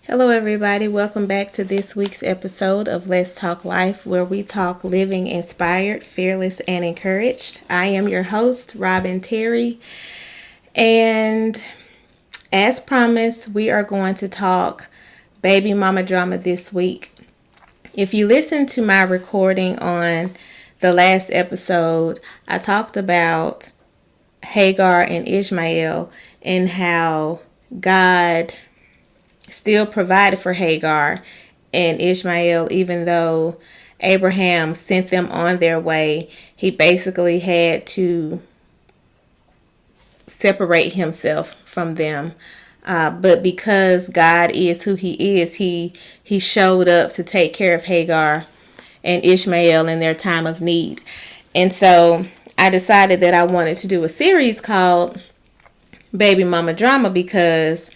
Hello, everybody. Welcome back to this week's episode of Let's Talk Life, where we talk living inspired, fearless, and encouraged. I am your host, Robin Terry, and as promised, we are going to talk baby mama drama this week. If you listen to my recording on the last episode, I talked about Hagar and Ishmael and how God still provided for Hagar and Ishmael, even though Abraham sent them on their way. He basically had to separate himself from them. But because God is who he is, he showed up to take care of Hagar and Ishmael in their time of need. And so I decided that I wanted to do a series called Baby Mama Drama because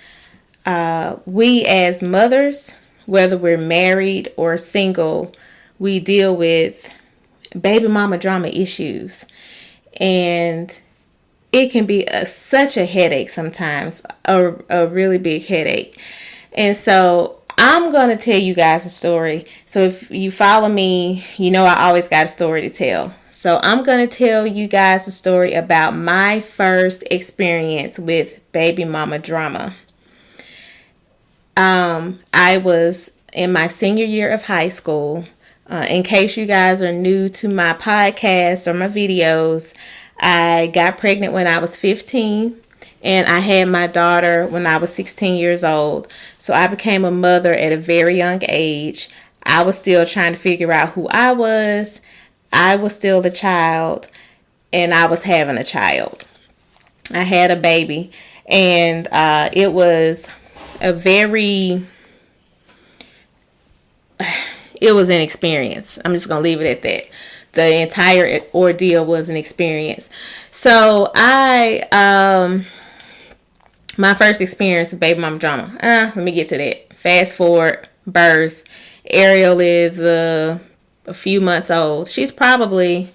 we as mothers, whether we're married or single, we deal with baby mama drama issues. And it can be such a headache sometimes, a really big headache. And so I'm going to tell you guys a story. So if you follow me, you know I always got a story to tell. So I'm going to tell you guys a story about my first experience with baby mama drama. I was in my senior year of high school. In case you guys are new to my podcast or my videos, I got pregnant when I was 15 and I had my daughter when I was 16 years old. So I became a mother at a very young age. I was still trying to figure out who I was. I was still the child and I was having a child. I had a baby and it was an experience. I'm just going to leave it at that. The entire ordeal was an experience. So my first experience with baby mama drama. Let me get to that. Fast forward, birth. Ariel is a few months old. She's probably,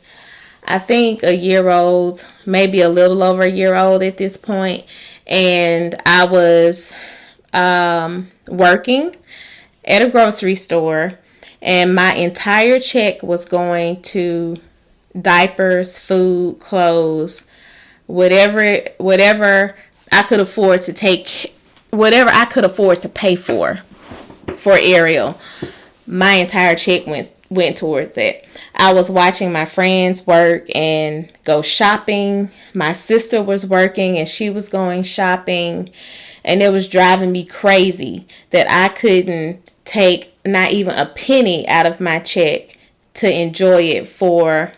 I think, a year old, maybe a little over a year old at this point. And I was working at a grocery store, and my entire check was going to diapers, food, clothes, whatever I could afford to take, whatever I could afford to pay for Ariel. My entire check went towards that. I was watching my friends work and go shopping. My sister was working and she was going shopping. And it was driving me crazy that I couldn't take not even a penny out of my check to enjoy it for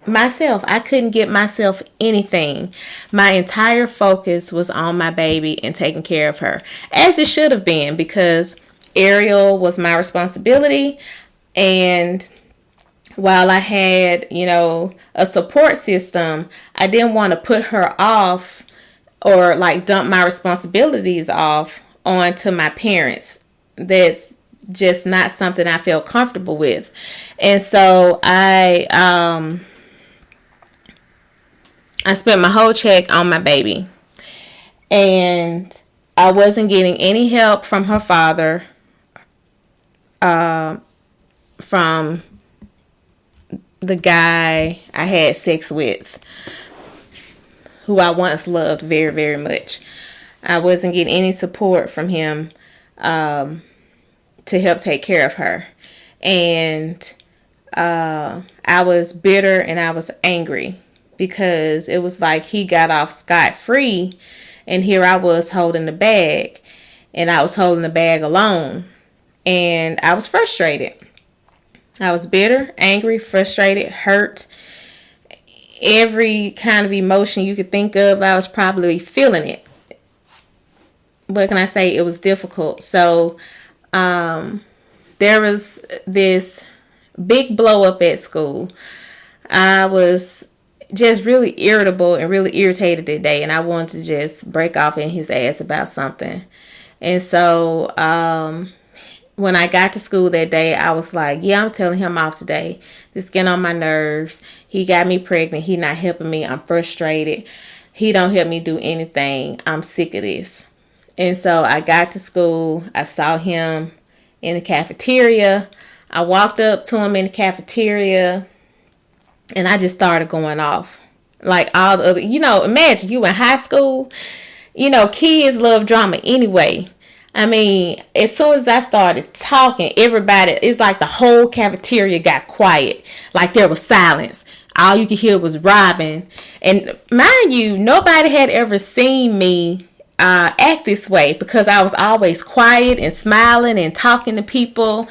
myself. I couldn't get myself anything. My entire focus was on my baby and taking care of her, as it should have been, because Ariel was my responsibility. And while I had, a support system, I didn't want to put her off or like dump my responsibilities off onto my parents. That's just not something I feel comfortable with. And so I spent my whole check on my baby. And I wasn't getting any help from her father, from the guy I had sex with, who I once loved very, very much. I wasn't getting any support from him to help take care of her. And I was bitter and I was angry because it was like he got off scot-free and here I was holding the bag, and I was holding the bag alone, and I was frustrated. I was bitter, angry, frustrated, hurt. Every kind of emotion you could think of, I was probably feeling it. What can I say? It was difficult. So there was this big blow up at school. I was just really irritable and really irritated that day, and I wanted to just break off in his ass about something. And so when I got to school that day, I was like, yeah, I'm telling him off today. This getting on my nerves. He got me pregnant. He not helping me. I'm frustrated. He don't help me do anything. I'm sick of this. And so I got to school. I saw him in the cafeteria. I walked up to him in the cafeteria and I just started going off. Like all the other, imagine you in high school. Kids love drama anyway. I mean, as soon as I started talking, everybody, it's like the whole cafeteria got quiet. Like there was silence. All you could hear was Robin. And mind you, nobody had ever seen me act this way because I was always quiet and smiling and talking to people.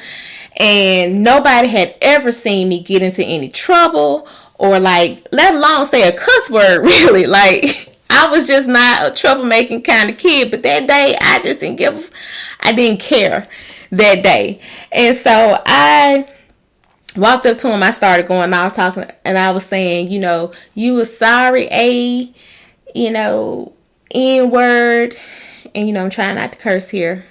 And nobody had ever seen me get into any trouble or like, let alone say a cuss word, really. Like, I was just not a troublemaking kind of kid. But that day, I didn't care that day. And so I walked up to him. I started going off talking, and I was saying, you was sorry, N-word. And, I'm trying not to curse here.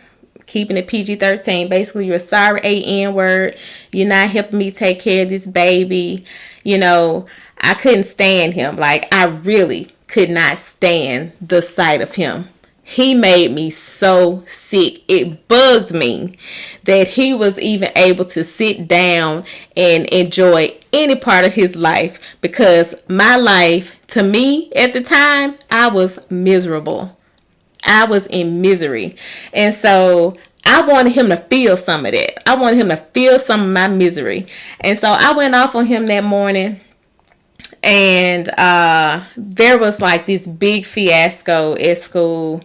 Keeping it PG-13. Basically, you're a sorry, N-word. You're not helping me take care of this baby. I couldn't stand him. Like, I really could not stand the sight of him. He made me so sick. It bugged me that he was even able to sit down and enjoy any part of his life, because my life, to me at the time, I was miserable. I was in misery. And so I wanted him to feel some of that. I wanted him to feel some of my misery. And so I went off on him that morning. And there was like this big fiasco at school.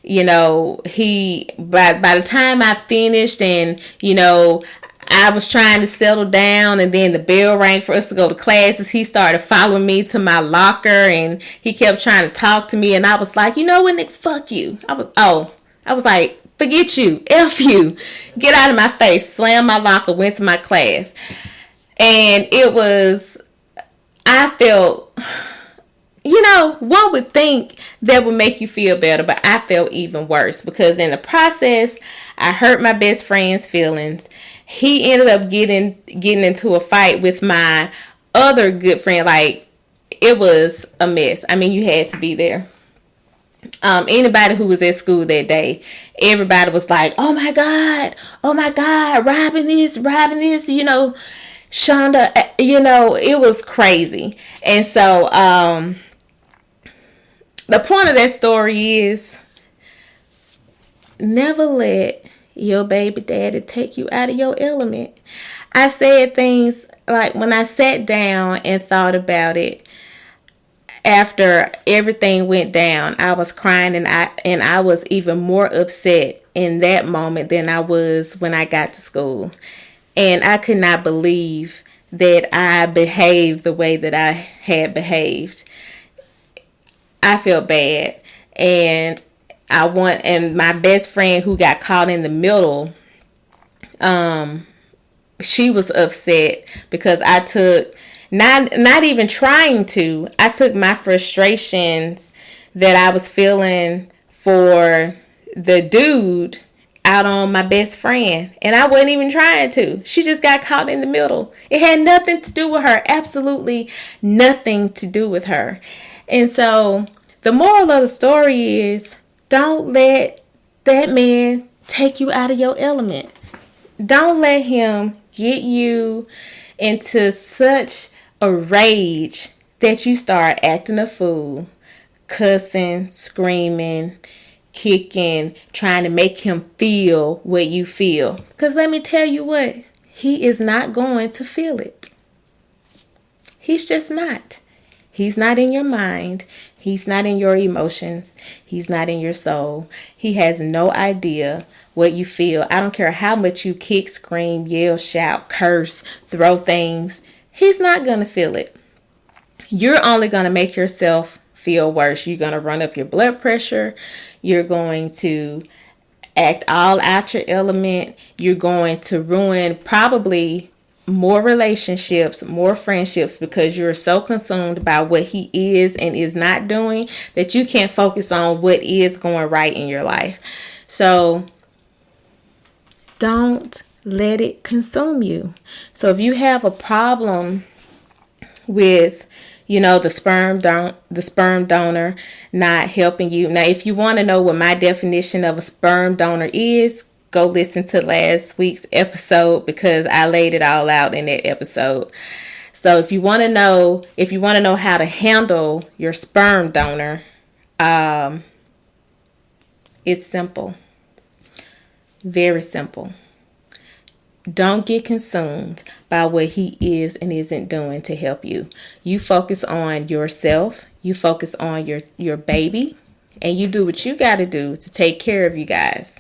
By the time I finished and, I was trying to settle down, and then the bell rang for us to go to classes. He started following me to my locker, and he kept trying to talk to me. And I was like, what, Nick, fuck you. I was like, forget you, F you, get out of my face. Slammed my locker, went to my class. And I felt, one would think that would make you feel better, but I felt even worse because in the process, I hurt my best friend's feelings. He ended up getting into a fight with my other good friend. Like, it was a mess. I mean, you had to be there. Anybody who was at school that day, everybody was like, oh my God, Robin this, Shonda, it was crazy. And so, the point of that story is never let your baby daddy take you out of your element. I said things like, when I sat down and thought about it, after everything went down, I was crying, and I was even more upset in that moment than I was when I got to school. And I could not believe that I behaved the way that I had behaved. I felt bad. And my best friend who got caught in the middle, she was upset because I took, not even trying to, I took my frustrations that I was feeling for the dude out on my best friend. And I wasn't even trying to. She just got caught in the middle. It had nothing to do with her. Absolutely nothing to do with her. And so the moral of the story is, don't let that man take you out of your element. Don't let him get you into such a rage that you start acting a fool, cussing, screaming, kicking, trying to make him feel what you feel. Because let me tell you what, he is not going to feel it. He's just not. He's not in your mind. He's not in your emotions. He's not in your soul. He has no idea what you feel. I don't care how much you kick, scream, yell, shout, curse, throw things. He's not going to feel it. You're only going to make yourself feel worse. You're going to run up your blood pressure. You're going to act all out your element. You're going to ruin probably more relationships, more friendships, because you're so consumed by what he is and is not doing that you can't focus on what is going right in your life. So don't let it consume you. So if you have a problem with, the sperm donor not helping you. Now, if you want to know what my definition of a sperm donor is, go listen to last week's episode because I laid it all out in that episode. So if you want to know how to handle your sperm donor, it's simple. Very simple. Don't get consumed by what he is and isn't doing to help you. You focus on yourself. You focus on your baby. And you do what you got to do to take care of you guys.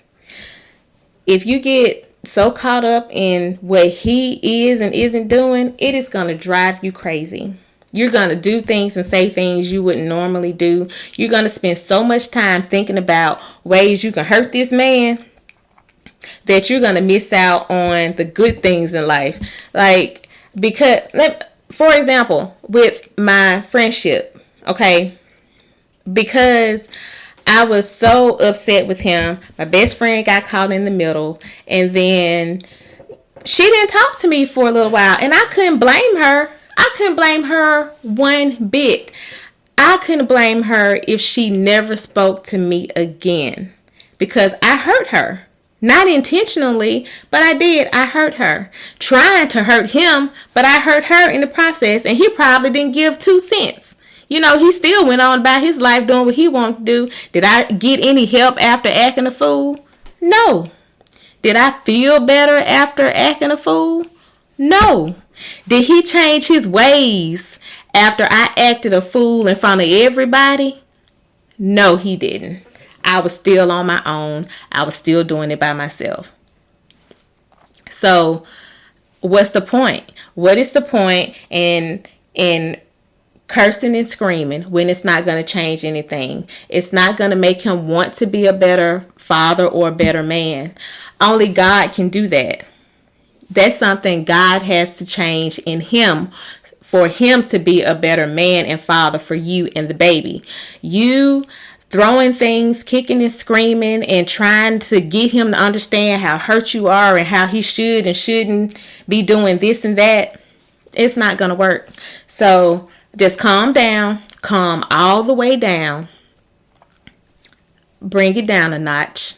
If you get so caught up in what he is and isn't doing, it is going to drive you crazy. You're going to do things and say things you wouldn't normally do. You're going to spend so much time thinking about ways you can hurt this man that you're going to miss out on the good things in life. Like, because, for example, with my friendship, okay, because I was so upset with him, my best friend got caught in the middle, and then she didn't talk to me for a little while, and I couldn't blame her. I couldn't blame her one bit. I couldn't blame her if she never spoke to me again, because I hurt her. Not intentionally, but I did. I hurt her. Trying to hurt him, but I hurt her in the process. And he probably didn't give 2 cents. He still went on about his life doing what he wanted to do. Did I get any help after acting a fool? No. Did I feel better after acting a fool? No. Did he change his ways after I acted a fool in front of everybody? No, he didn't. I was still on my own. I was still doing it by myself. So, what's the point? What is the point in cursing and screaming when it's not going to change anything? It's not going to make him want to be a better father or a better man. Only God can do that. That's something God has to change in him for him to be a better man and father for you and the baby. You throwing things, kicking and screaming, and trying to get him to understand how hurt you are and how he should and shouldn't be doing this and that, it's not going to work. So just calm down, calm all the way down, bring it down a notch,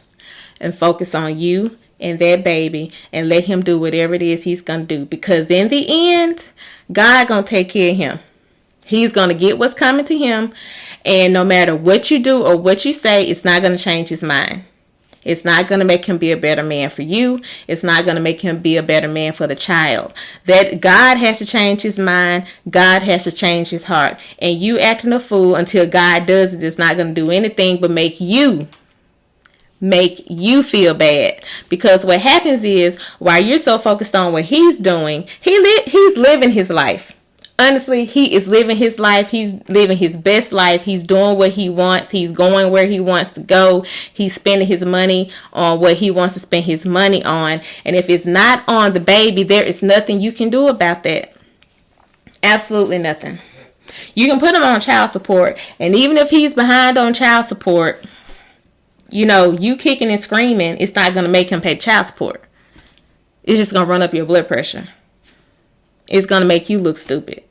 and focus on you and that baby, and let him do whatever it is he's going to do. Because in the end, God going to take care of him. He's going to get what's coming to him. And no matter what you do or what you say, it's not going to change his mind. It's not going to make him be a better man for you. It's not going to make him be a better man for the child. That God has to change his mind. God has to change his heart. And you acting a fool until God does it is not going to do anything but make you feel bad. Because what happens is, while you're so focused on what he's doing, he's living his life. Honestly, he is living his life. He's living his best life. He's doing what he wants. He's going where he wants to go. He's spending his money on what he wants to spend his money on. And if it's not on the baby, there is nothing you can do about that. Absolutely nothing. You can put him on child support. And even if he's behind on child support, you kicking and screaming, it's not going to make him pay child support. It's just going to run up your blood pressure. It's going to make you look stupid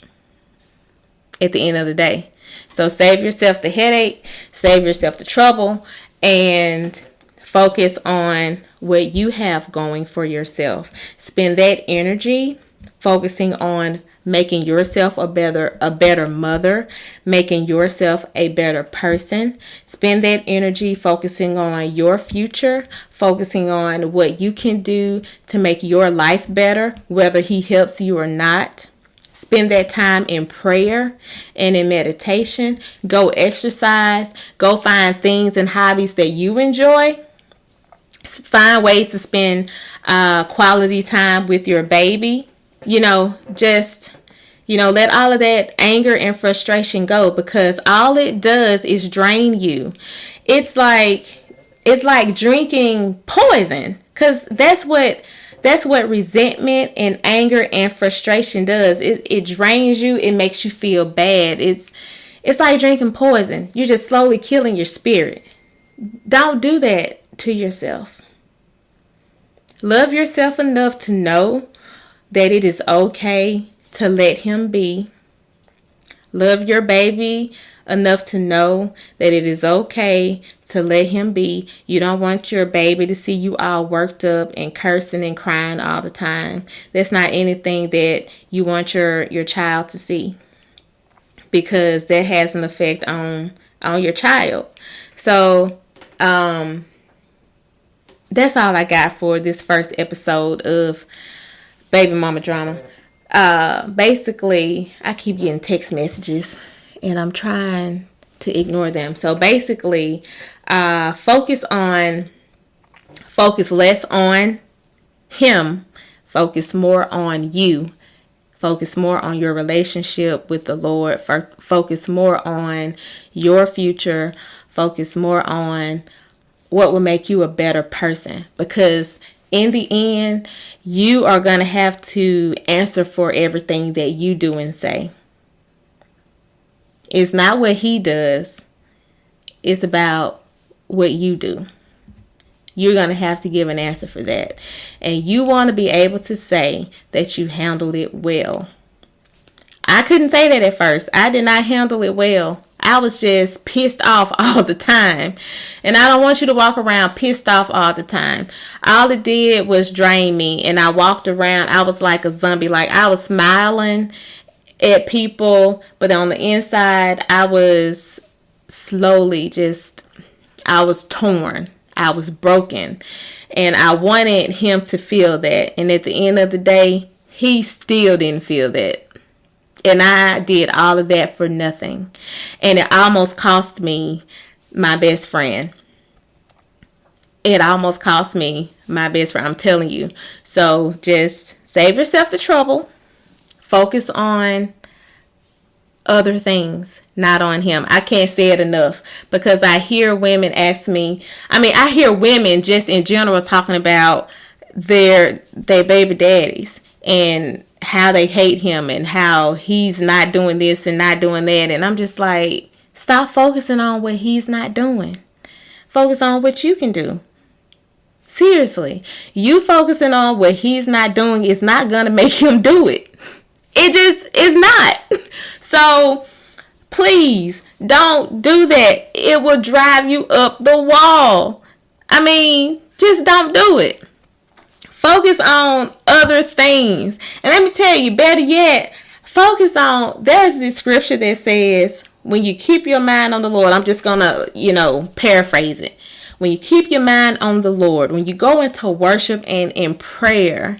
at the end of the day. So save yourself the headache, save yourself the trouble, and focus on what you have going for yourself. Spend that energy focusing on making yourself a better mother, making yourself a better person. Spend that energy focusing on your future, focusing on what you can do to make your life better, whether he helps you or not. Spend that time in prayer and in meditation. Go exercise. Go find things and hobbies that you enjoy. Find ways to spend quality time with your baby. Let all of that anger and frustration go, because all it does is drain you. It's like drinking poison, because that's what resentment and anger and frustration does. It drains you. It makes you feel bad. It's like drinking poison. You're just slowly killing your spirit. Don't do that to yourself. Love yourself enough to know that it is okay to let him be. Love your baby enough to know that it is okay to let him be. You don't want your baby to see you all worked up and cursing and crying all the time. That's not anything that you want your child to see, because that has an effect on your child. So that's all I got for this first episode of Baby Mama Drama. Basically, I keep getting text messages and I'm trying to ignore them. So basically, focus less on him, focus more on you. Focus more on your relationship with the Lord. Focus more on your future. Focus more on what will make you a better person. Because in the end, you are going to have to answer for everything that you do and say. It's not what he does. It's about what you do. You're going to have to give an answer for that. And you want to be able to say that you handled it well. I couldn't say that at first. I did not handle it well. I was just pissed off all the time. And I don't want you to walk around pissed off all the time. All it did was drain me. And I walked around. I was like a zombie. Like, I was smiling at people. But on the inside, I was I was torn. I was broken. And I wanted him to feel that. And at the end of the day, he still didn't feel that. And I did all of that for nothing. And it almost cost me my best friend. It almost cost me my best friend. I'm telling you. So just save yourself the trouble. Focus on other things, not on him. I can't say it enough, because I hear women ask me, I hear women just in general talking about their baby daddies and how they hate him and how he's not doing this and not doing that. And I'm just like, stop focusing on what he's not doing. Focus on what you can do. Seriously, you focusing on what he's not doing is not going to make him do it. It just is not. So please don't do that. It will drive you up the wall. Just don't do it. Focus on other things. And let me tell you, better yet, there's this scripture that says, when you keep your mind on the Lord, I'm just going to, paraphrase it. When you keep your mind on the Lord, when you go into worship and in prayer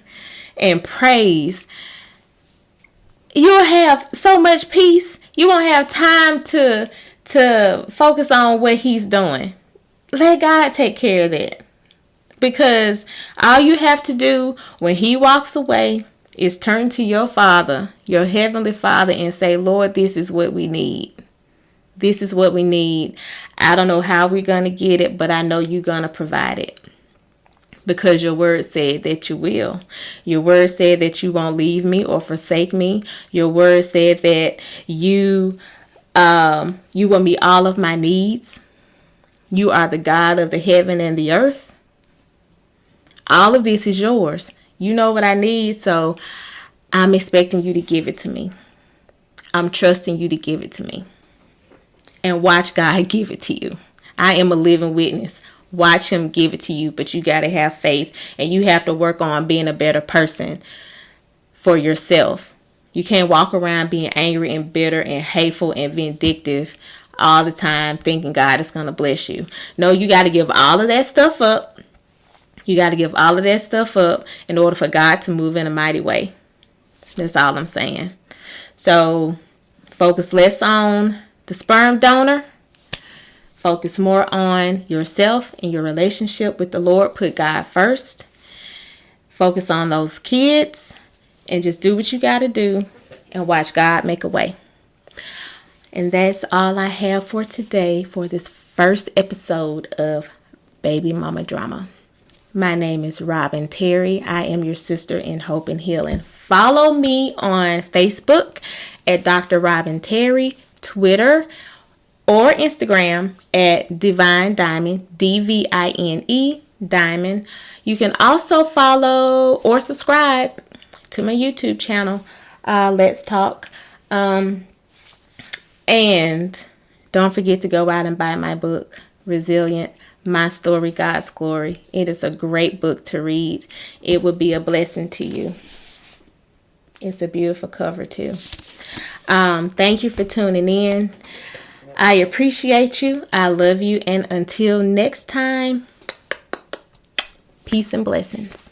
and praise, you'll have so much peace. You won't have time to focus on what he's doing. Let God take care of that. Because all you have to do when he walks away is turn to your Father, your Heavenly Father, and say, Lord, this is what we need. This is what we need. I don't know how we're going to get it, but I know you're going to provide it. Because your word said that you will. Your word said that you won't leave me or forsake me. Your word said that you will meet all of my needs. You are the God of the heaven and the earth. All of this is yours. You know what I need, so I'm expecting you to give it to me. I'm trusting you to give it to me. And watch God give it to you. I am a living witness. Watch him give it to you, but you got to have faith, and you have to work on being a better person for yourself. You can't walk around being angry and bitter and hateful and vindictive all the time thinking God is going to bless you. No, you got to give all of that stuff up. You got to give all of that stuff up in order for God to move in a mighty way. That's all I'm saying. So focus less on the sperm donor. Focus more on yourself and your relationship with the Lord. Put God first. Focus on those kids and just do what you got to do and watch God make a way. And that's all I have for today for this first episode of Baby Mama Drama. My name is Robin Terry. I am your sister in hope and healing. Follow me on Facebook at Dr. Robin Terry, Twitter, or Instagram at Divine Diamond, DVINE Diamond. You can also follow or subscribe to my YouTube channel, Let's Talk. And don't forget to go out and buy my book, Resilient, My Story, God's Glory. It is a great book to read. It will be a blessing to you. It's a beautiful cover too. Thank you for tuning in. I appreciate you. I love you. And until next time, peace and blessings.